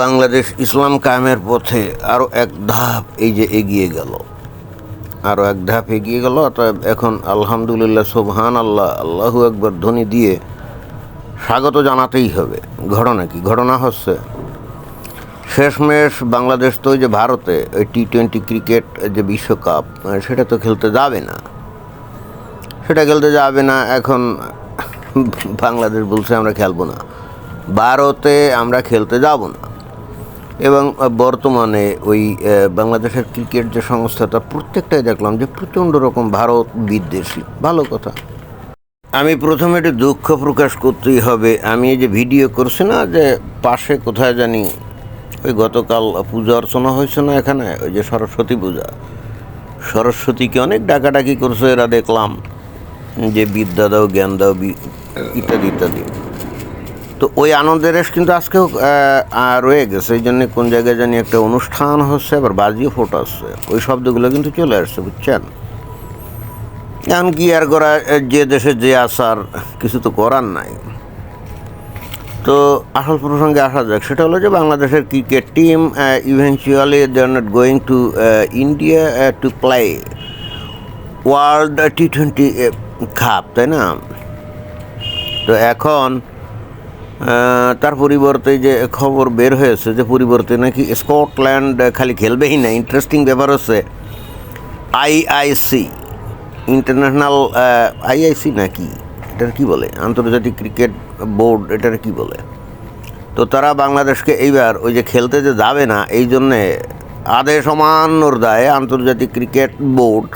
বাংলাদেশ ইসলাম কায়েমের পথে আরও এক ধাপ এই যে এগিয়ে গেল, আরও এক ধাপ এগিয়ে গেল। অতএব এখন আলহামদুলিল্লাহ, সুবহান আল্লাহ, আল্লাহু আকবার ধ্বনি দিয়ে স্বাগত জানাতেই হবে। ঘটনা কি? ঘটনা হচ্ছে শেষমেশ বাংলাদেশ তো ওই যে ভারতে ওই টি-20 ক্রিকেট যে বিশ্বকাপ, সেটা তো খেলতে যাবে না, এখন বাংলাদেশ বলছে আমরা খেলবো না, ভারতে আমরা খেলতে যাব না। এবং বর্তমানে ওই বাংলাদেশের ক্রিকেট যে সংস্থাটা, প্রত্যেকটাই দেখলাম যে প্রচণ্ড রকম ভারত বিদ্বেষী। ভালো কথা। আমি প্রথমে একটু দুঃখ প্রকাশ করতেই হবে। আমি এই যে ভিডিও করছি না, যে পাশে কোথায় জানি ওই গতকাল পূজা অর্চনা হয়েছে না এখানে, ওই যে সরস্বতী পূজা, সরস্বতীকে অনেক ডাকাডাকি করছে এরা, দেখলাম যে বিদ্যা দাও, জ্ঞান দাও, ইত্যাদি ইত্যাদি। তো ওই আনন্দের রেশ কিন্তু আজকেও রয়ে গেছে। এই জন্যে কোন জায়গায় জানি একটা অনুষ্ঠান হচ্ছে, আবার বাজিও ফোটাচ্ছে, ওই শব্দগুলো কিন্তু চলে আসছে, বুঝছেন? এখন কি আর করা, যে দেশে যে আসার, কিছু তো করার নাই। তো আসল প্রসঙ্গে আসা যাক। সেটা হলো যে বাংলাদেশের cricket team eventually they are not going to India to play world টি-20 কাপ, তাই না? তো এখন তার পরিবর্তে যে খবর বের হয়েছে, যে পরিবর্তে নাকি স্কটল্যান্ড খালি খেলবেই না। ইন্টারেস্টিং ব্যাপার হচ্ছে আইআইসি, ইন্টারন্যাশনাল আইআইসি নাকি এটার কি বলে, আন্তর্জাতিক ক্রিকেট বোর্ড, এটার কি বলে, তো তারা বাংলাদেশকে এইবার ওই যে খেলতে যে যাবে না, এই জন্যে আদেশ অমান্যর দায়ে আন্তর্জাতিক ক্রিকেট বোর্ড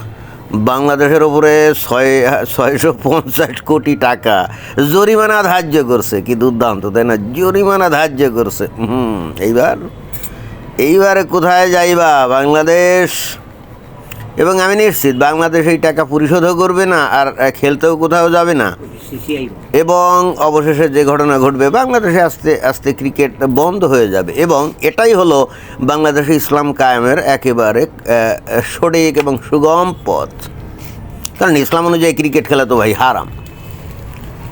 বাংলাদেশের ওপরে 650 কোটি টাকা জরিমানা ধার্য করছে। কি দুর্দান্ত, তাই না? জরিমানা ধার্য করছে। এইবারে কোথায় যাইবা বাংলাদেশ? এবং আমি নিশ্চিত বাংলাদেশ এই টাকা পরিশোধও করবে না, আর খেলতেও কোথাও যাবে না। এবং অবশেষে যে ঘটনা ঘটবে, বাংলাদেশে আস্তে আস্তে ক্রিকেট বন্ধ হয়ে যাবে। এবং এটাই হলো বাংলাদেশে ইসলাম কায়েমের একেবারে সঠিক এবং সুগম পথ। কারণ ইসলাম অনুযায়ী ক্রিকেট খেলা তো ভাই হারাম।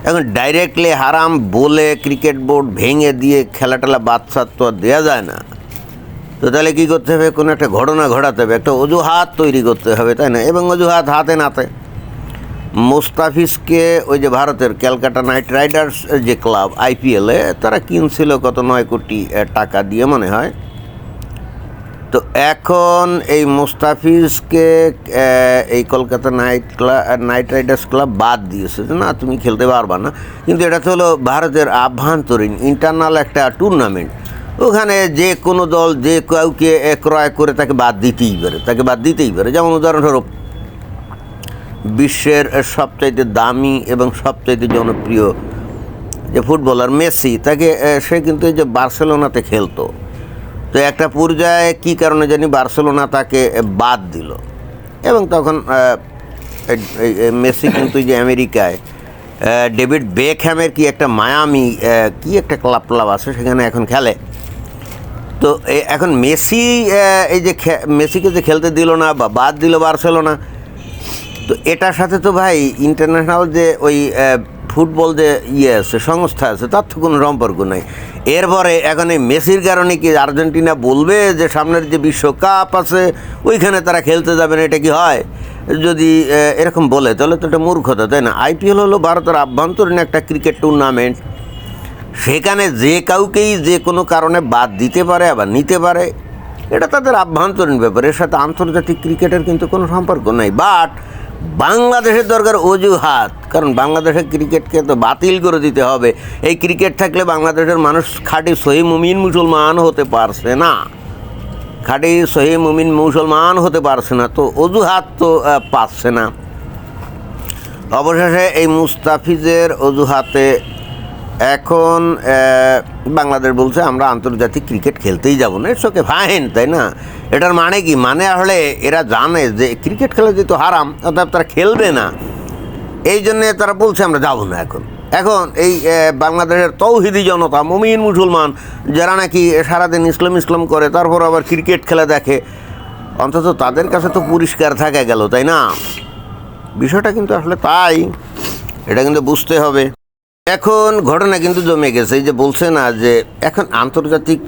এখন ডাইরেক্টলি হারাম বলে ক্রিকেট বোর্ড ভেঙে দিয়ে খেলা টেলা বাদশাহ তো আর দেওয়া যায় না। তো তাহলে কী করতে হবে? কোনো একটা ঘটনা ঘটাতে হবে, একটা অজুহাত তৈরি করতে হবে, তাই না? এবং অজুহাত হাতে নাতে মুস্তাফিজকে ওই যে ভারতের ক্যালকাটা নাইট রাইডার্স যে ক্লাব আইপিএলে, তারা কিনছিল কত 9 কোটি টাকা দিয়ে মনে হয়। তো এখন এই মুস্তাফিজকে এই কলকাতা নাইট রাইডার্স ক্লাব বাদ দিয়েছে, যে না, তুমি খেলতে পারবা না। কিন্তু এটা তো হলো ভারতের আভ্যন্তরীণ ইন্টারনাল একটা টুর্নামেন্ট। ওখানে যে কোনো দল যে কাউকে ক্রয় করে তাকে বাদ দিতেই পারে। যেমন উদাহরণস্বরূপ বিশ্বের সবচাইতে দামি এবং সবচাইতে জনপ্রিয় যে ফুটবলার মেসি, সে কিন্তু এই যে বার্সেলোনাতে খেলতো। তো একটা পর্যায়ে কী কারণে জানি বার্সেলোনা তাকে বাদ দিল, এবং তখন মেসি কিন্তু যে আমেরিকায় ডেভিড বেকহ্যামের কি একটা মায়ামি কি একটা ক্লাব আছে, সেখানে এখন খেলে। তো এখন মেসিকে যে খেলতে দিল না বা বাদ দিল বার্সেলোনা, তো এটার সাথে তো ভাই ইন্টারন্যাশনাল যে ওই ফুটবল যে আছে, সংস্থা আছে, তার তো কোনো সম্পর্ক নাই। এরপরে এখন এই মেসির কারণে কি আর্জেন্টিনা বলবে যে সামনের যে বিশ্বকাপ আছে ওইখানে তারা খেলতে যাবে না? এটা কি হয়? যদি এরকম বলে তাহলে তো এটা মূর্খতা, তাই না? আইপিএল হলো ভারতের আভ্যন্তরীণ একটা ক্রিকেট টুর্নামেন্ট। সেখানে যে কাউকেই যে কোনো কারণে বাদ দিতে পারে, আবার নিতে পারে। এটা তাদের আভ্যন্তরীণ ব্যাপার, এর সাথে আন্তর্জাতিক ক্রিকেটের কিন্তু কোনো সম্পর্ক নাই। বাট বাংলাদেশের দরকার অজুহাত, কারণ বাংলাদেশের ক্রিকেটকে তো বাতিল করে দিতে হবে। এই ক্রিকেট থাকলে বাংলাদেশের মানুষ খাঁটি সহি মুমিন মুসলমান হতে পারছে না, তো অজুহাত তো পাচ্ছে না। অবশেষে এই মুস্তাফিজের অজুহাতে এখন বাংলাদেশ বলছে আমরা আন্তর্জাতিক ক্রিকেট খেলতেই যাব না। ইটস ওকে, ফাইন, তাই না? এটার মানে কি? মানে আসলে এরা জানে যে ক্রিকেট খেলা যেহেতু হারাম, অর্থাৎ তারা খেলবে না, এই জন্যে তারা বলছে আমরা যাব না। এখন এই বাংলাদেশের তৌহিদি জনতা, মুমিন মুসলমান, যারা নাকি সারাদিন ইসলাম করে, তারপর আবার ক্রিকেট খেলা দেখে, অন্তত তাদের কাছে তো পরিষ্কার থাকা গেল, তাই না? বিষয়টা কিন্তু আসলে তাই, এটা কিন্তু বুঝতে হবে। এখন ঘটনা কিন্তু জমে গেছে। এই যে বলছে না যে এখন আন্তর্জাতিক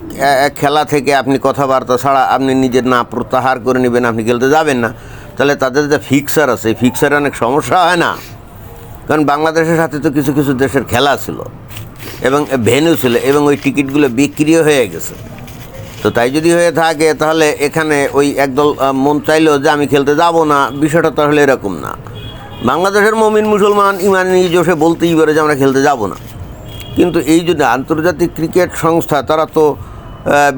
খেলা থেকে আপনি কথাবার্তা ছাড়া আপনি নিজের না প্রত্যাহার করে নেবেন, আপনি খেলতে যাবেন না, তাহলে তাদের যে ফিক্সার আছে ফিক্সারে অনেক সমস্যা হয় না? কারণ বাংলাদেশের সাথে তো কিছু কিছু দেশের খেলা ছিল এবং ভেন্যু ছিল এবং ওই টিকিটগুলো বিক্রিও হয়ে গেছে। তো তাই যদি হয়ে থাকে তাহলে এখানে ওই একদল মন চাইলেও যে আমি খেলতে যাব না, বিষয়টা তাহলে এরকম না। বাংলাদেশের মুমিন মুসলমান ইমানি জোশে বলতেই পারে যে আমরা খেলতে যাব না, কিন্তু এই যদি আন্তর্জাতিক ক্রিকেট সংস্থা তারা তো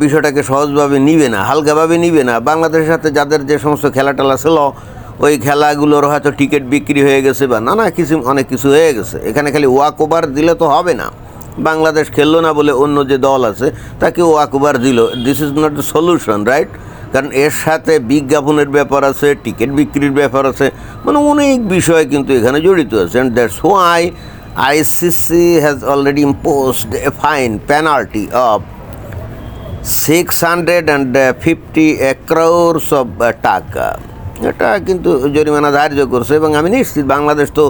বিষয়টাকে সহজভাবে নিবে না, হালকাভাবে নিবে না। বাংলাদেশের সাথে যাদের যে সমস্ত খেলা টেলা ছিল ওই খেলাগুলোর হয়তো টিকিট বিক্রি হয়ে গেছে বা নানা কিছু অনেক কিছু হয়ে গেছে। এখানে খালি ওয়াক ওভার দিলে তো হবে না। বাংলাদেশ খেললো না বলে অন্য যে দল আছে তাকে ওয়াক ওভার দিল, this is not the solution, right? কারণ এর সাথে বিজ্ঞাপনের ব্যাপার আছে, টিকিট বিক্রির ব্যাপার আছে, মানে অনেক বিষয় কিন্তু এখানে জড়িত আছে। And that's why ICC has already imposed A fine penalty of 650 crores of টাকা। এটা কিন্তু জরিমানা ধার্য করছে এবং আমি নিশ্চিত বাংলাদেশ তো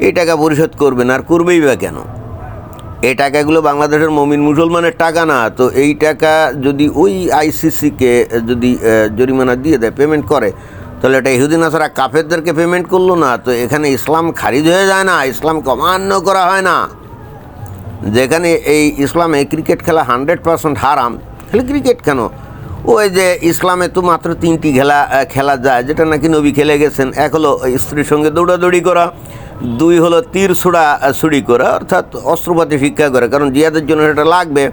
এই টাকা পরিশোধ করবে না, আর করবেই বা কেন? এই টাকাগুলো বাংলাদেশের মুমিন মুসলমানের টাকা না। তো এই টাকা যদি ওই আইসিসিকে যদি জরিমানা দিয়ে দেয়, পেমেন্ট করে, তাহলে এটা ইহুদি নাসারা কাফেরদেরকে পেমেন্ট করলো না। তো এখানে ইসলাম খারিজ হয়ে যায় না, ইসলামকে অমান্য করা হয় না। যেখানে এই ইসলামে ক্রিকেট খেলা 100% হারাম, খালি ক্রিকেট কেন, ওই যে ইসলামে তো মাত্র 3টি খেলা যায় যেটা নাকি নবী খেলে গেছেন। এক হলো স্ত্রীর সঙ্গে দৌড়াদৌড়ি করা, 2 হলো তীর ছুড়ি করা অর্থাৎ অস্ত্রপাতি শিক্ষা করা, কারণ জিহাদের জন্য সেটা লাগবে।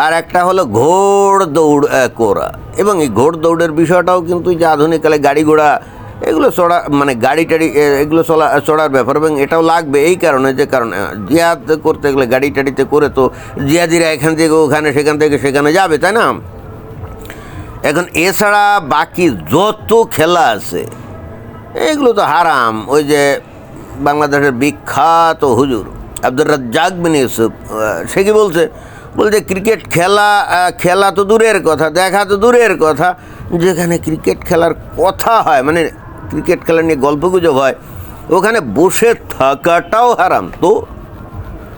আর একটা হলো ঘোড় দৌড় করা। এবং এই ঘোড় দৌড়ের বিষয়টাও কিন্তু যে আধুনিককালে গাড়ি ঘোড়া এগুলো চড়া, মানে গাড়ি টাড়ি এগুলো চড়ার ব্যাপার, এবং এটাও লাগবে এই কারণে যে কারণ জিহাদ করতে গেলে গাড়ি টাড়িতে করে তো জিহাদিরা এখান থেকে ওখানে, সেখান থেকে সেখানে যাবে, তাই না? এখন এছাড়া বাকি যত খেলা আছে এগুলো তো হারাম। ওই যে বাংলাদেশের বিখ্যাত হুজুর আব্দুর রাজ্জাক বিন ইউসুফ, সে কি বলছে ক্রিকেট খেলা তো দূরের কথা, দেখা তো দূরের কথা, যেখানে ক্রিকেট খেলার কথা হয়, মানে ক্রিকেট খেলা নিয়ে গল্পগুজব হয়, ওখানে বসে থাকাটাও হারাম। তো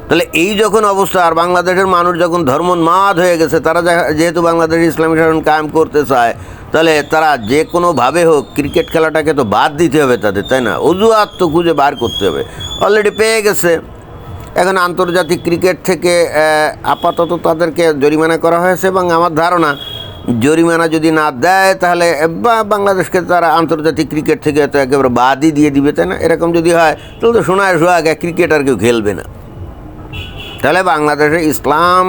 তাহলে এই যখন অবস্থা, আর বাংলাদেশের মানুষ যখন ধর্মোন্মাদ হয়ে গেছে, তারা যেহেতু বাংলাদেশ ইসলামী শাসন কায়েম করতে চায়, তাহলে তারা যে কোনোভাবে হোক ক্রিকেট খেলাটাকে তো বাদ দিতে হবে তাদের, তাই না? অজুহাত তো খুঁজে বার করতে হবে, অলরেডি পেয়ে গেছে। এখন আন্তর্জাতিক ক্রিকেট থেকে আপাতত তাদেরকে জরিমানা করা হয়েছে এবং আমার ধারণা জরিমানা যদি না দেয় তাহলে বাংলাদেশকে তারা আন্তর্জাতিক ক্রিকেট থেকে তো একেবারে বাদই দিয়ে দিবে, তাই না? এরকম যদি হয় তাহলে তো সোনায় সোহাগ ক্রিকেট আর কেউ খেলবে না। তাহলে বাংলাদেশে ইসলাম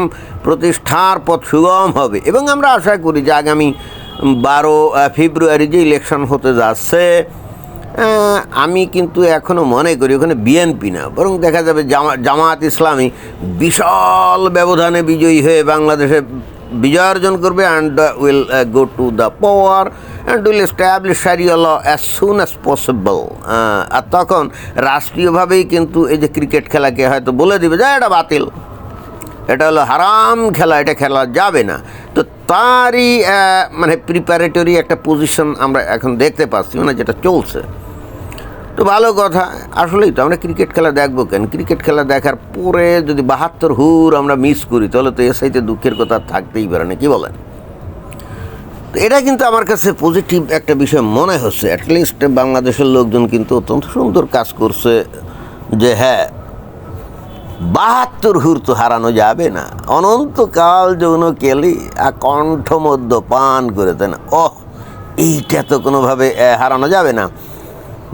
প্রতিষ্ঠার পথ সুগম হবে এবং আমরা আশা করি যে আগামী 12 ফেব্রুয়ারি যে ইলেকশন হতে যাচ্ছে, আমি কিন্তু এখনও মনে করি ওখানে বিএনপি না, বরং দেখা যাবে জামাত ইসলামী বিশাল ব্যবধানে বিজয়ী হয়ে বাংলাদেশে বিজয় অর্জন করবে, and will go to the power and will establish sharia law as soon as possible. আর তখন রাষ্ট্রীয়ভাবেই কিন্তু এই যে ক্রিকেট খেলাকে হয়তো বলে দিবে যে এটা বাতিল, এটা হলো হারাম খেলা, এটা খেলা যাবে না। তো তারই মানে প্রিপারেটরি একটা পজিশন আমরা এখন দেখতে পাচ্ছি, মানে যেটা চলছে। তো ভালো কথা, আসলেই তো আমরা ক্রিকেট খেলা দেখবো কেন? ক্রিকেট খেলা দেখার পরে যদি 72 হুর আমরা মিস করি তাহলে তো এর সাইতে দুঃখের কথা থাকতেই পারে না, কি বলেন? তো এটা কিন্তু আমার কাছে পজিটিভ একটা বিষয় মনে হচ্ছে। অ্যাটলিস্ট বাংলাদেশের লোকজন কিন্তু অত্যন্ত সুন্দর কাজ করছে যে হ্যাঁ 72 হুর তো হারানো যাবে না, অনন্তকাল যৌন কেলি কণ্ঠমধ্য পান করে, তাই না? এইটা তো কোনোভাবে হারানো যাবে না।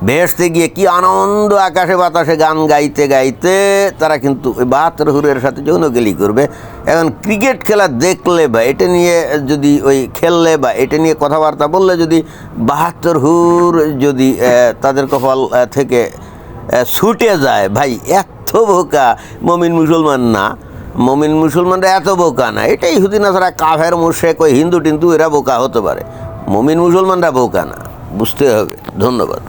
বেহেশতে গিয়ে কি আনন্দ, আকাশে বাতাসে গান গাইতে গাইতে তারা কিন্তু ওই 72 হুরের সাথে যৌনকেলি করবে। এখন ক্রিকেট খেলা দেখলে বা এটা নিয়ে যদি ওই খেললে বা এটা নিয়ে কথাবার্তা বললে যদি 72 হুর যদি তাদের কপাল থেকে ছুটে যায়, ভাই এত বোকা মমিন মুসলমান না, মমিন মুসলমানরা এত বোকা না। এটাই ইহুদি নাসারা কাফের মুশরিক ওই হিন্দু টিন্দু এরা বোকা হতে পারে, মমিন মুসলমানরা বোকা না, বুঝতে হবে। ধন্যবাদ।